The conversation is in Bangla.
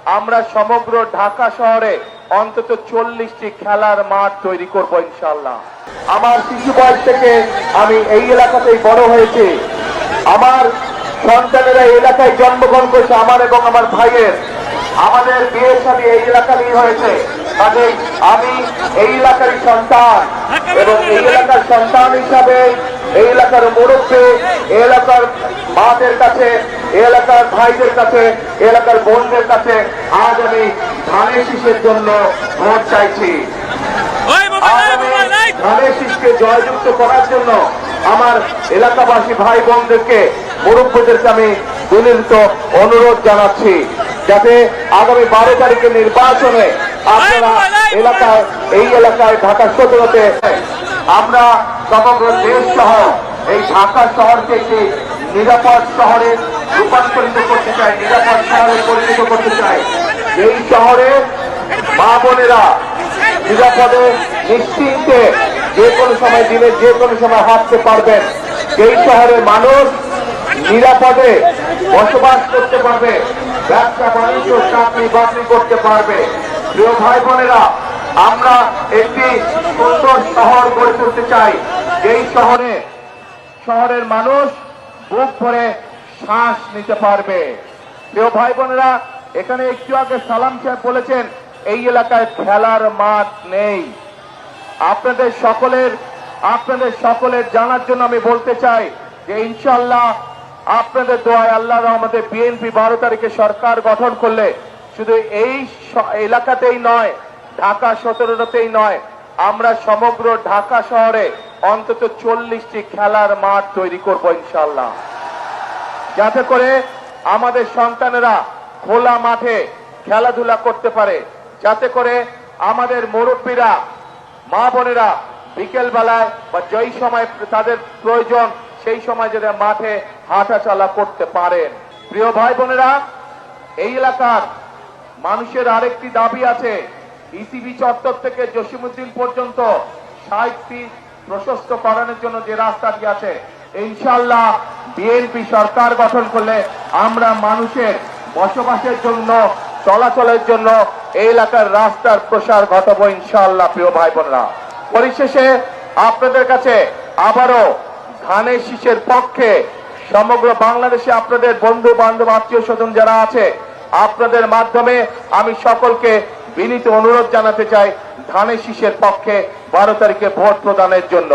আমরা সমগ্র ঢাকা শহরে অন্তত 40টি খেলার মাঠ তৈরি করব ইনশাআল্লাহ। আমার শিশু বয়স থেকে আমি এই এলাকাতেই বড় হয়েছি। আমার সন্তানেরা এই এলাকায় জন্মগ্রহণ করেছে, আমার এবং আমার ভাইয়ের। আমাদের বিয়ে শাদী এই এলাকারই হয়েছে, কাজেই আমি এই এলাকারই সন্তান এবং এই এলাকার সন্তান হিসাবে এই এলাকার মুরব্বী, এই এলাকার মাদের কাছে, এই এলাকার ভাইদের কাছে, এই এলাকার বোনদের কাছে আজ আমি ধানের শীষের জন্য ভোট চাইছি। ধানের শীষকে জয়যুক্ত করার জন্য আমার এলাকাবাসী ভাই বোনদেরকে, মুরব্বীদেরকে আমি বিনীত অনুরোধ জানাচ্ছি যাতে আগামী 12 তারিখের নির্বাচনে আপনারা এই এলাকায় ঢাকা সদরতে আমরা সমগ্র দেশ সহ এই ঢাকা শহরকে একটি নিরাপদ শহরে রূপান্তরিত করতে চাই, নিরাপদ শহরে পরিণত করতে চাই। এই শহরে মা বোনেরা নিরাপদে নিশ্চিন্তে যে কোনো সময় দিনে যে কোনো সময় হাঁটতে পারবেন। এই শহরের মানুষ নিরাপদে বসবাস করতে পারবে, ব্যবসা বাণিজ্য চাকরি বাকরি করতে পারবে। প্রিয় ভাই বোনেরা, আমরা একটি সুন্দর শহর গড়ে তুলতে চাই, যেই শহরের মানুষ বুক ভরে শ্বাস নিতে পারবে। প্রিয় ভাই বোনেরা, এখানে একটু আগে সালাম সাহেব বলেছেন এই এলাকায় খেলার মাঠ নেই। আপনাদের সকলের জানার জন্য আমি বলতে চাই যে ইনশাআল্লাহ আপনাদের দোয়ায় আল্লাহর রহমতে বিএনপি 12 তারিখে সরকার গঠন করলে শুধু এই এলাকাতেই নয়, ঢাকা 17তেই নয়, আমরা সমগ্র ঢাকা শহরে অন্তত 40টি খেলার মাঠ তৈরি করব ইনশাআল্লাহ, যাতে করে আমাদের সন্তানেরা খোলা মাঠে খেলাধুলা করতে পারে, যাতে করে আমাদের মুরব্বীরা, মা বোনেরা বিকেল বেলায় বা যেই সময় তাদের প্রয়োজন সেই সময় যাতে মাঠে হাঁটা চলা করতে পারেন। প্রিয় ভাই বোনেরা, এই এলাকার মানুষের আরেকটি দাবি আছে, ইসিবি চত্বর থেকে জসিমউদ্দিন পর্যন্ত 60 ফিট প্রশস্ত করানোর জন্য যে রাস্তাটি আছে, ইনশাআল্লাহ বিএনপি সরকার গঠন করলে আমরা মানুষের বসবাসের জন্য, চলাচলের জন্য এই এলাকার রাস্তার প্রসার ঘটাবো ইনশাআল্লাহ। প্রিয় ভাই বোনেরা, পরিশেষে আপনাদের কাছে আবারও ধানের শীষের পক্ষে সমগ্র বাংলাদেশে আপনাদের বন্ধু বান্ধব আত্মীয় স্বজন যারা আছে, আপনাদের মাধ্যমে আমি সকলকে বিনীত অনুরোধ জানাতে চাই ধানের শীষের পক্ষে 12 তারিখে ভোট প্রদানের জন্য।